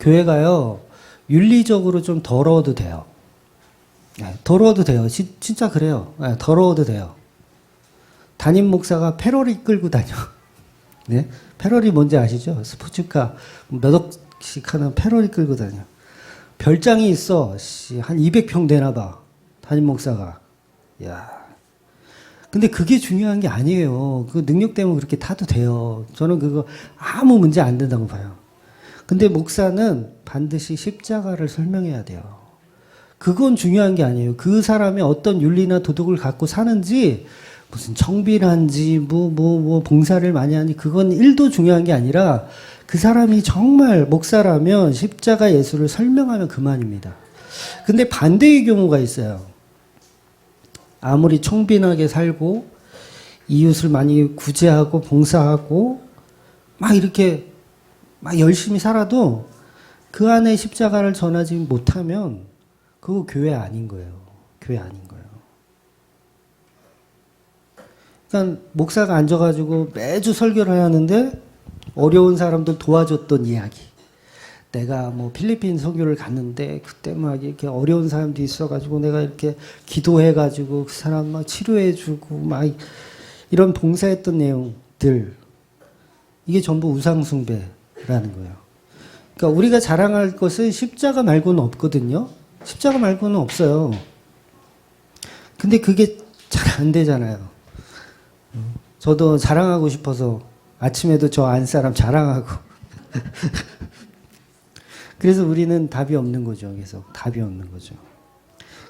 교회가요, 윤리적으로 좀 더러워도 돼요. 더러워도 돼요. 진짜 그래요. 더러워도 돼요. 담임 목사가 패러리 끌고 다녀. 네? 패러리 뭔지 아시죠? 스포츠카 몇 억씩 하는 패러리 끌고 다녀. 별장이 있어. 한 200평 되나 봐. 담임 목사가. 야. 근데 그게 중요한 게 아니에요. 그 능력 때문에 그렇게 타도 돼요. 저는 그거 아무 문제 안 된다고 봐요. 근데 목사는 반드시 십자가를 설명해야 돼요. 그건 중요한 게 아니에요. 그 사람이 어떤 윤리나 도덕을 갖고 사는지, 무슨 청빈한지, 봉사를 많이 하니, 그건 1도 중요한 게 아니라, 그 사람이 정말 목사라면 십자가 예수를 설명하면 그만입니다. 근데 반대의 경우가 있어요. 아무리 청빈하게 살고, 이웃을 많이 구제하고, 봉사하고, 막 이렇게 막 열심히 살아도 그 안에 십자가를 전하지 못하면 그거 교회 아닌 거예요. 교회 아닌 거예요. 그러니까 목사가 앉아가지고 매주 설교를 하는데 어려운 사람들 도와줬던 이야기. 내가 뭐 필리핀 선교를 갔는데 그때 막 이렇게 어려운 사람들이 있어가지고 내가 이렇게 기도해가지고 그 사람 막 치료해주고 막 이런 봉사했던 내용들. 이게 전부 우상숭배라는 거예요. 그러니까 우리가 자랑할 것은 십자가 말고는 없거든요. 십자가 말고는 없어요. 근데 그게 잘 안 되잖아요. 저도 자랑하고 싶어서 아침에도 저 안 사람 자랑하고. 그래서 우리는 답이 없는 거죠. 계속 답이 없는 거죠.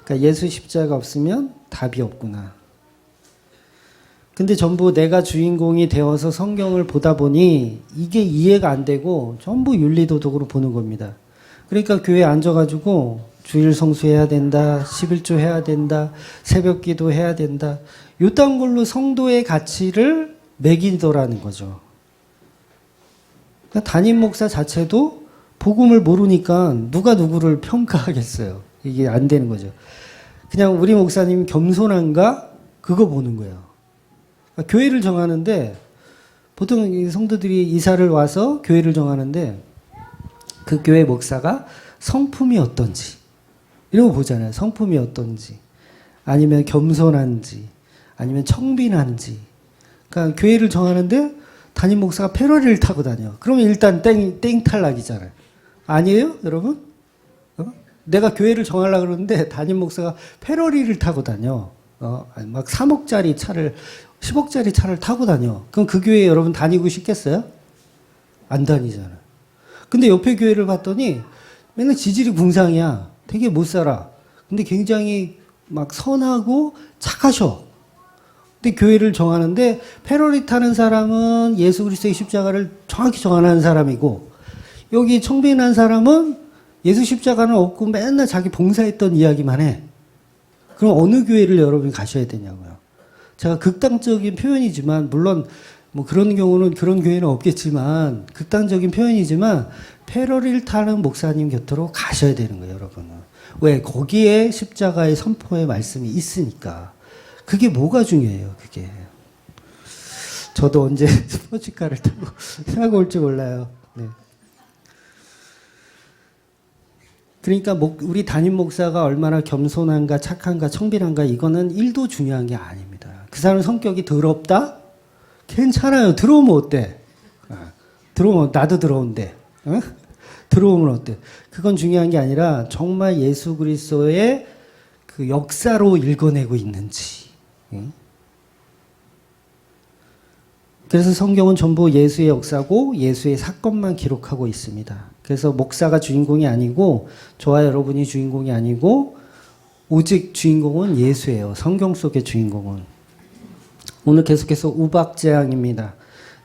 그러니까 예수 십자가 없으면 답이 없구나. 근데 전부 내가 주인공이 되어서 성경을 보다 보니 이게 이해가 안 되고 전부 윤리도덕으로 보는 겁니다. 그러니까 교회에 앉아가지고 주일 성수해야 된다, 11조 해야 된다, 새벽기도 해야 된다. 요딴 걸로 성도의 가치를 매기더라는 거죠. 그러니까 담임 목사 자체도 복음을 모르니까 누가 누구를 평가하겠어요. 이게 안 되는 거죠. 그냥 우리 목사님 겸손한가? 그거 보는 거예요. 그러니까 교회를 정하는데 보통 성도들이 이사를 와서 교회를 정하는데 그 교회 목사가 성품이 어떤지 이런 거 보잖아요. 성품이 어떤지 아니면 겸손한지 아니면 청빈한지. 그러니까 교회를 정하는데 담임 목사가 페러리를 타고 다녀. 그러면 일단 땡 탈락이잖아요. 아니에요, 여러분? 내가 교회를 정하려고 그러는데 담임 목사가 페러리를 타고 다녀. 막 3억짜리 차를 10억짜리 차를 타고 다녀. 그럼 그 교회에 여러분 다니고 싶겠어요? 안 다니잖아요. 근데 옆에 교회를 봤더니 맨날 지질이 궁상이야. 되게 못 살아. 근데 굉장히 막 선하고 착하셔. 근데 교회를 정하는데 페러리 타는 사람은 예수 그리스도의 십자가를 정확히 정하는 사람이고 여기 청빈한 사람은 예수 십자가는 없고 맨날 자기 봉사했던 이야기만 해. 그럼 어느 교회를 여러분이 가셔야 되냐고요. 제가 극단적인 표현이지만 물론 뭐 그런 경우는 그런 교회는 없겠지만 극단적인 표현이지만 페러리를 타는 목사님 곁으로 가셔야 되는 거예요, 여러분은. 왜? 거기에 십자가의 선포의 말씀이 있으니까. 그게 뭐가 중요해요, 그게. 저도 언제 스포츠카를 타고 올지 몰라요. 네. 그러니까 우리 담임 목사가 얼마나 겸손한가 착한가 청빈한가 이거는 1도 중요한 게 아닙니다. 그 사람 성격이 더럽다? 괜찮아요. 들어오면 어때? 들어오면 나도 들어온대. 어? 들어오면 어때? 그건 중요한 게 아니라 정말 예수 그리스도의 그 역사로 읽어내고 있는지. 그래서 성경은 전부 예수의 역사고 예수의 사건만 기록하고 있습니다. 그래서 목사가 주인공이 아니고 저와 여러분이 주인공이 아니고 오직 주인공은 예수예요. 성경 속의 주인공은. 오늘 계속해서 우박재앙입니다.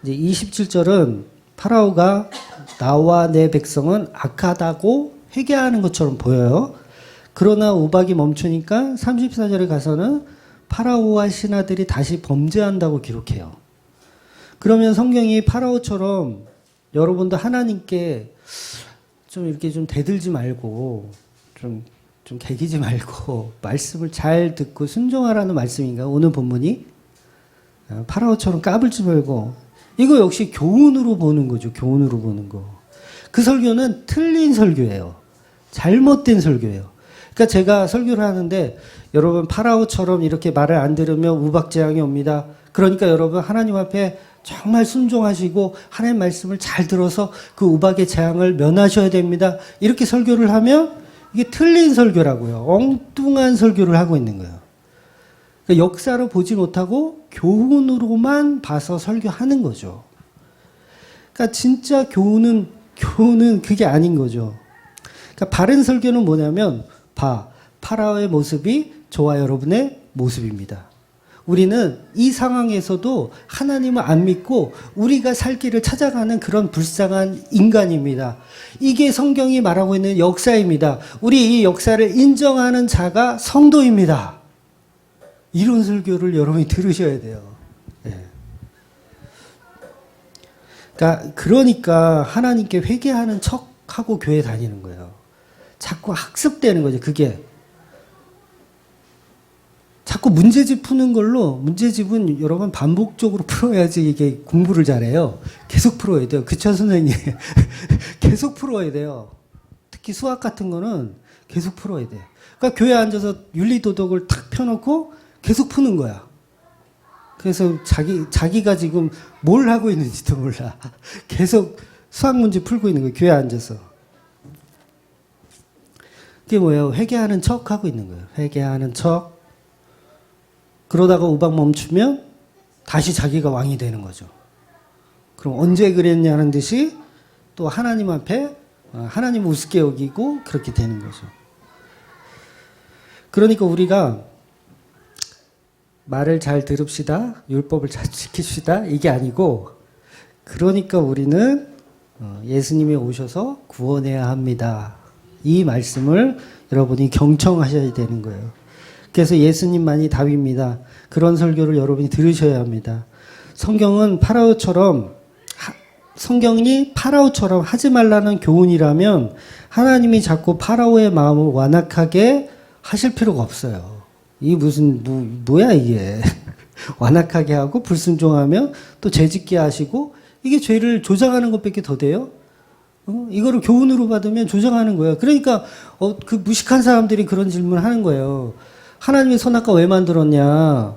이제 27절은 파라오가 나와 내 백성은 악하다고 회개하는 것처럼 보여요. 그러나 우박이 멈추니까 34절에 가서는 파라오와 신하들이 다시 범죄한다고 기록해요. 그러면 성경이 파라오처럼 여러분도 하나님께 좀 이렇게 좀 대들지 말고 좀 개기지 말고 말씀을 잘 듣고 순종하라는 말씀인가? 오늘 본문이 파라오처럼 까불지 말고 이거 역시 교훈으로 보는 거죠. 교훈으로 보는 거. 그 설교는 틀린 설교예요. 잘못된 설교예요. 그러니까 제가 설교를 하는데 여러분 파라오처럼 이렇게 말을 안 들으면 우박재앙이 옵니다. 그러니까 여러분 하나님 앞에 정말 순종하시고 하나님 말씀을 잘 들어서 그 우박의 재앙을 면하셔야 됩니다. 이렇게 설교를 하면 이게 틀린 설교라고요. 엉뚱한 설교를 하고 있는 거예요. 그러니까 역사로 보지 못하고 교훈으로만 봐서 설교하는 거죠. 그러니까 진짜 교훈은 그게 아닌 거죠. 그러니까 바른 설교는 뭐냐면 파라오의 모습이 저와 여러분의 모습입니다. 우리는 이 상황에서도 하나님을 안 믿고 우리가 살 길을 찾아가는 그런 불쌍한 인간입니다. 이게 성경이 말하고 있는 역사입니다. 우리 이 역사를 인정하는 자가 성도입니다. 이런 설교를 여러분이 들으셔야 돼요. 네. 그러니까 하나님께 회개하는 척하고 교회 다니는 거예요. 자꾸 학습되는 거죠. 그게. 자꾸 문제집 푸는 걸로, 문제집은 여러분 반복적으로 풀어야지 이게 공부를 잘해요. 계속 풀어야 돼요. 그쵸, 선생님? 계속 풀어야 돼요. 특히 수학 같은 거는 계속 풀어야 돼요. 그러니까 교회에 앉아서 윤리도덕을 탁 펴놓고 계속 푸는 거야. 그래서 자기가 지금 뭘 하고 있는지도 몰라. 계속 수학 문제 풀고 있는 거예요. 교회에 앉아서. 그게 뭐예요? 회개하는 척 하고 있는 거예요. 회개하는 척. 그러다가 우박 멈추면 다시 자기가 왕이 되는 거죠. 그럼 언제 그랬냐는 듯이 또 하나님 앞에 하나님 우습게 여기고 그렇게 되는 거죠. 그러니까 우리가 말을 잘 들읍시다. 율법을 잘 지킵시다. 이게 아니고 그러니까 우리는 예수님이 오셔서 구원해야 합니다. 이 말씀을 여러분이 경청하셔야 되는 거예요. 그래서 예수님만이 답입니다. 그런 설교를 여러분이 들으셔야 합니다. 성경이 파라오처럼 하지 말라는 교훈이라면 하나님이 자꾸 파라오의 마음을 완악하게 하실 필요가 없어요. 이 무슨 뭐야 이게. 완악하게 하고 불순종하면 또 죄짓게 하시고 이게 죄를 조장하는 것밖에 더 돼요? 이거를 교훈으로 받으면 조장하는 거예요. 그러니까 그 무식한 사람들이 그런 질문을 하는 거예요. 하나님이 선악과 왜 만들었냐?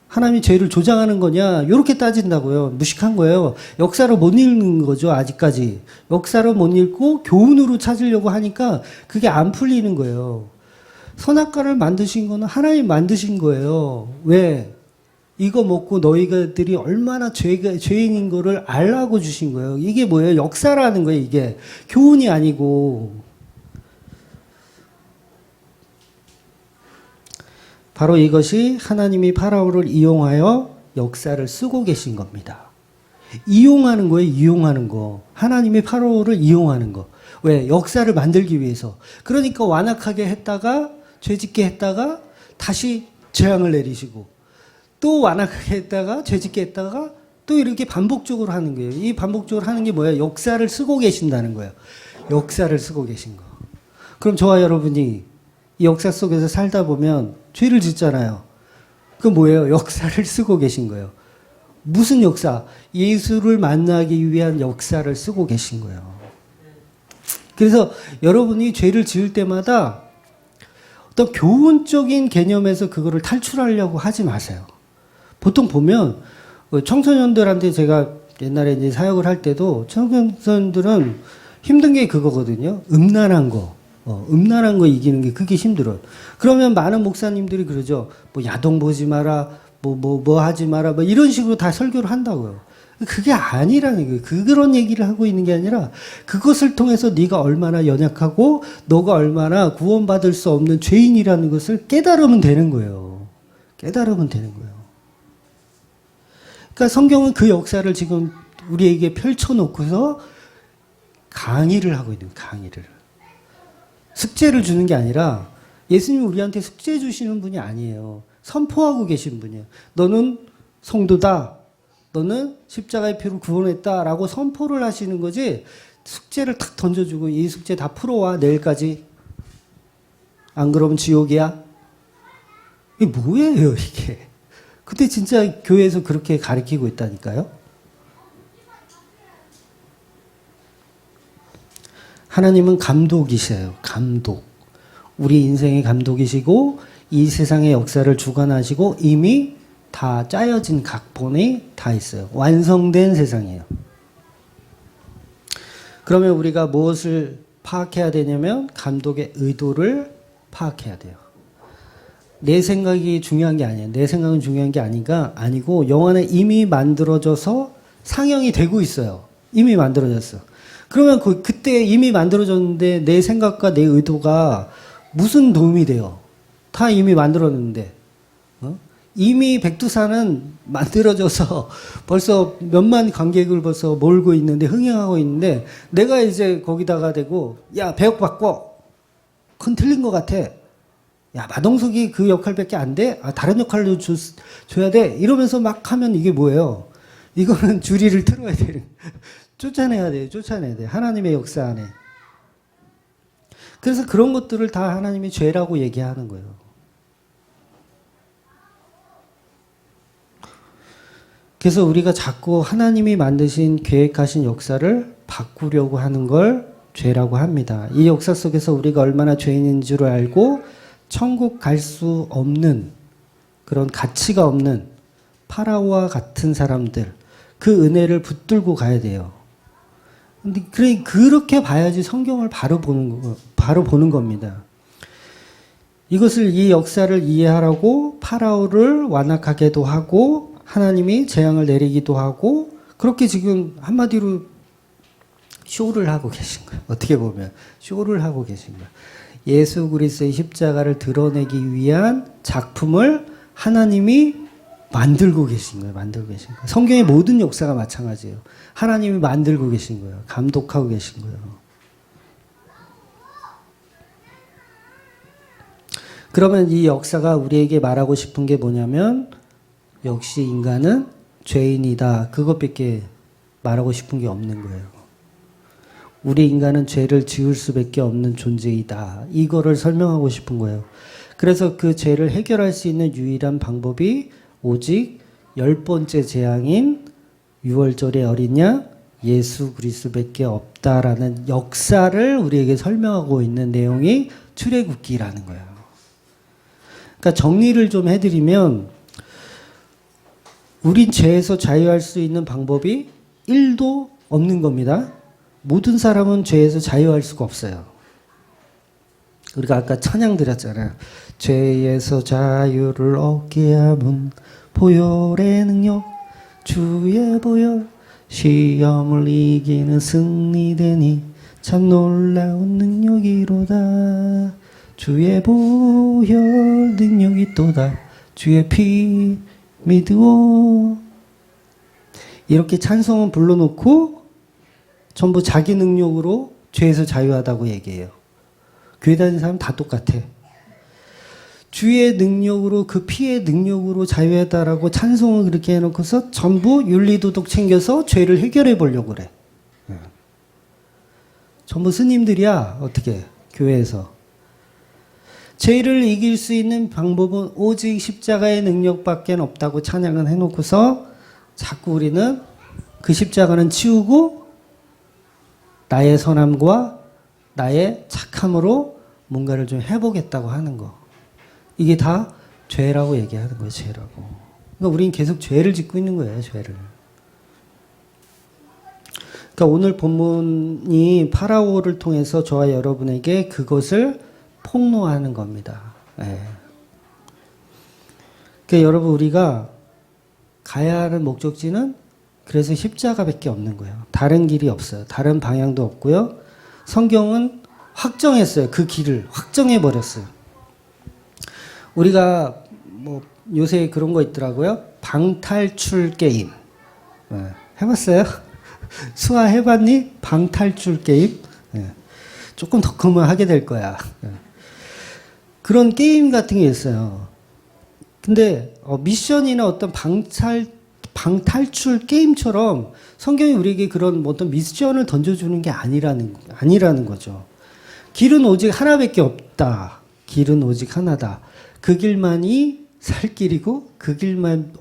하나님이 죄를 조장하는 거냐? 이렇게 따진다고요. 무식한 거예요. 역사를 못 읽는 거죠. 아직까지. 역사를 못 읽고 교훈으로 찾으려고 하니까 그게 안 풀리는 거예요. 선악과를 만드신 거는 하나님 만드신 거예요. 왜? 이거 먹고 너희들이 얼마나 죄인인 거를 알라고 주신 거예요. 이게 뭐예요? 역사라는 거예요. 이게 교훈이 아니고. 바로 이것이 하나님이 파라오를 이용하여 역사를 쓰고 계신 겁니다. 이용하는 거예요. 이용하는 거. 하나님이 파라오를 이용하는 거. 왜? 역사를 만들기 위해서. 그러니까 완악하게 했다가 죄짓게 했다가 다시 재앙을 내리시고 또 완악하게 했다가 죄짓게 했다가 또 이렇게 반복적으로 하는 거예요. 이 반복적으로 하는 게 뭐예요? 역사를 쓰고 계신다는 거예요. 역사를 쓰고 계신 거. 그럼 저와 여러분이 이 역사 속에서 살다 보면 죄를 짓잖아요. 그 뭐예요? 역사를 쓰고 계신 거예요. 무슨 역사? 예수를 만나기 위한 역사를 쓰고 계신 거예요. 그래서 여러분이 죄를 지을 때마다 어떤 교훈적인 개념에서 그거를 탈출하려고 하지 마세요. 보통 보면 청소년들한테 제가 옛날에 이제 사역을 할 때도 청소년들은 힘든 게 그거거든요. 음란한 거. 음란한 거 이기는 게 그게 힘들어요. 그러면 많은 목사님들이 그러죠. 뭐 야동 보지 마라, 뭐 하지 마라, 뭐 이런 식으로 다 설교를 한다고요. 그게 아니라는 거예요. 그런 얘기를 하고 있는 게 아니라 그것을 통해서 네가 얼마나 연약하고 너가 얼마나 구원받을 수 없는 죄인이라는 것을 깨달으면 되는 거예요. 깨달으면 되는 거예요. 그러니까 성경은 그 역사를 지금 우리에게 펼쳐놓고서 강의를 하고 있는 거예요. 강의를. 숙제를 주는 게 아니라 예수님이 우리한테 숙제 주시는 분이 아니에요. 선포하고 계신 분이에요. 너는 성도다. 너는 십자가의 피로 구원했다라고 선포를 하시는 거지 숙제를 탁 던져주고 이 숙제 다 풀어와 내일까지. 안 그러면 지옥이야. 이게 뭐예요 이게. 근데 진짜 교회에서 그렇게 가르치고 있다니까요. 하나님은 감독이세요. 감독. 우리 인생의 감독이시고 이 세상의 역사를 주관하시고 이미 다 짜여진 각본이 다 있어요. 완성된 세상이에요. 그러면 우리가 무엇을 파악해야 되냐면 감독의 의도를 파악해야 돼요. 내 생각이 중요한 게 아니에요. 내 생각은 중요한 게 아니고 영화는 이미 만들어져서 상영이 되고 있어요. 이미 만들어졌어. 그러면 그때 이미 만들어졌는데 내 생각과 내 의도가 무슨 도움이 돼요? 다 이미 만들었는데. 이미 백두산은 만들어져서 벌써 몇만 관객을 벌써 몰고 있는데 흥행하고 있는데 내가 이제 거기다가 대고 야 배역 바꿔. 그건 틀린 것 같아. 야 마동석이 그 역할밖에 안 돼? 다른 역할로 줘야 돼? 이러면서 막 하면 이게 뭐예요? 이거는 주리를 틀어야 돼요. 쫓아내야 돼요. 쫓아내야 돼요. 하나님의 역사 안에. 그래서 그런 것들을 다 하나님이 죄라고 얘기하는 거예요. 그래서 우리가 자꾸 하나님이 만드신 계획하신 역사를 바꾸려고 하는 걸 죄라고 합니다. 이 역사 속에서 우리가 얼마나 죄인인 줄 알고 천국 갈 수 없는 그런 가치가 없는 파라오와 같은 사람들, 그 은혜를 붙들고 가야 돼요. 근데 그렇게 봐야지 성경을 바로 보는 겁니다. 이 역사를 이해하라고 파라오를 완악하게도 하고 하나님이 재앙을 내리기도 하고 그렇게 지금 한마디로 쇼를 하고 계신 거예요. 어떻게 보면 쇼를 하고 계신 거예요. 예수 그리스도의 십자가를 드러내기 위한 작품을 하나님이 만들고 계신 거예요. 만들고 계신 거예요. 성경의 모든 역사가 마찬가지예요. 하나님이 만들고 계신 거예요. 감독하고 계신 거예요. 그러면 이 역사가 우리에게 말하고 싶은 게 뭐냐면 역시 인간은 죄인이다. 그것밖에 말하고 싶은 게 없는 거예요. 우리 인간은 죄를 지을 수밖에 없는 존재이다. 이거를 설명하고 싶은 거예요. 그래서 그 죄를 해결할 수 있는 유일한 방법이 오직 10번째 재앙인 6월절의 어린 양 예수 그리스도밖에 없다라는 역사를 우리에게 설명하고 있는 내용이 출애굽기라는 거예요. 그러니까 정리를 좀 해드리면 우린 죄에서 자유할 수 있는 방법이 1도 없는 겁니다. 모든 사람은 죄에서 자유할 수가 없어요. 우리가 아까 찬양 드렸잖아요. 죄에서 자유를 얻게 함은 보혈의 능력 주의 보혈 시험을 이기는 승리되니 참 놀라운 능력이로다. 주의 보혈 능력이 또다. 주의 피 믿으오. 이렇게 찬송은 불러놓고 전부 자기 능력으로 죄에서 자유하다고 얘기해요. 교회 다니는 사람 다 똑같아. 주의 능력으로 그 피의 능력으로 자유하다라고 찬송을 그렇게 해놓고서 전부 윤리도덕 챙겨서 죄를 해결해 보려고 그래. 전부 스님들이야. 어떻게 교회에서. 죄를 이길 수 있는 방법은 오직 십자가의 능력밖에 없다고 찬양을 해놓고서 자꾸 우리는 그 십자가는 치우고 나의 선함과 나의 착함으로 뭔가를 좀 해보겠다고 하는 거. 이게 다 죄라고 얘기하는 거예요. 죄라고. 그러니까 우리는 계속 죄를 짓고 있는 거예요. 죄를. 그러니까 오늘 본문이 파라오를 통해서 저와 여러분에게 그것을 폭로하는 겁니다. 네. 그러니까 여러분 우리가 가야 하는 목적지는 그래서 십자가밖에 없는 거예요. 다른 길이 없어요. 다른 방향도 없고요. 성경은 확정했어요. 그 길을 확정해 버렸어요. 우리가 뭐 요새 그런 거 있더라고요. 방탈출 게임. 네. 해봤어요? 수아 해봤니? 방탈출 게임? 네. 조금 더 크면 하게 될 거야. 네. 그런 게임 같은 게 있어요. 근데 미션이나 어떤 방탈출 게임처럼 성경이 우리에게 그런 어떤 미션을 던져주는 게 아니라는 거죠. 길은 오직 하나밖에 없다. 길은 오직 하나다. 그 길만이 살 길이고 그 길만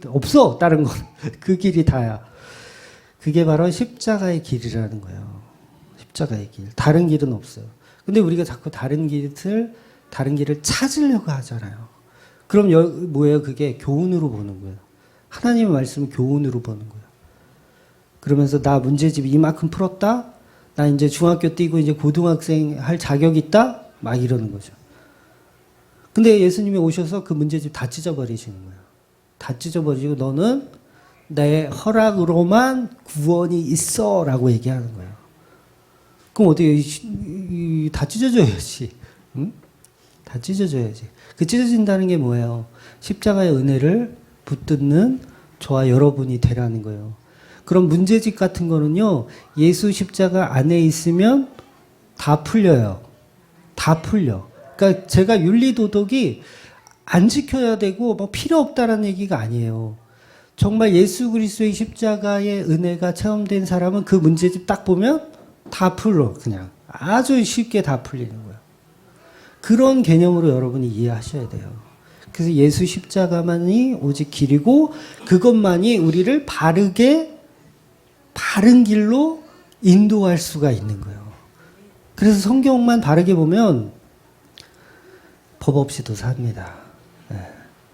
없어. 다른 건 그 길이 다야. 그게 바로 십자가의 길이라는 거예요. 십자가의 길. 다른 길은 없어요. 근데 우리가 자꾸 다른 길을 찾으려고 하잖아요. 그럼 뭐예요? 그게 교훈으로 보는 거예요. 하나님의 말씀을 교훈으로 보는 거예요. 그러면서 나 문제집 이만큼 풀었다? 나 이제 중학교 뛰고 이제 고등학생 할 자격 있다? 막 이러는 거죠. 근데 예수님이 오셔서 그 문제집 다 찢어버리시는 거예요. 다 찢어버리고 너는 내 허락으로만 구원이 있어 라고 얘기하는 거예요. 그럼 어떻게 다 찢어져야지. 응? 다 찢어져야지. 그 찢어진다는 게 뭐예요? 십자가의 은혜를 붙드는 저와 여러분이 되라는 거예요. 그럼 문제집 같은 거는요. 예수 십자가 안에 있으면 다 풀려요. 다 풀려. 그러니까 제가 윤리도덕이 안 지켜야 되고 뭐 필요 없다라는 얘기가 아니에요. 정말 예수 그리스도의 십자가의 은혜가 체험된 사람은 그 문제집 딱 보면 다 풀어. 그냥 아주 쉽게 다 풀리는 거야. 그런 개념으로 여러분이 이해하셔야 돼요. 그래서 예수 십자가만이 오직 길이고 그것만이 우리를 바른 길로 인도할 수가 있는 거예요. 그래서 성경만 바르게 보면 법 없이도 삽니다. 네,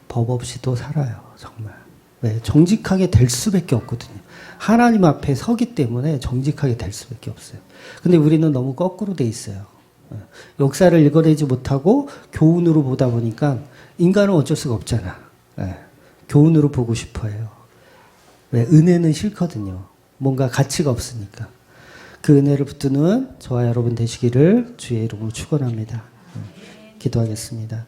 법 없이도 살아요. 정말. 네, 정직하게 될 수밖에 없거든요. 하나님 앞에 서기 때문에 정직하게 될 수밖에 없어요. 근데 우리는 너무 거꾸로 돼 있어요. 네, 역사를 읽어내지 못하고 교훈으로 보다 보니까 인간은 어쩔 수가 없잖아. 네, 교훈으로 보고 싶어 해요. 왜? 은혜는 싫거든요. 뭔가 가치가 없으니까. 그 은혜를 붙드는 저와 여러분 되시기를 주의 이름으로 축원합니다. 기도하겠습니다.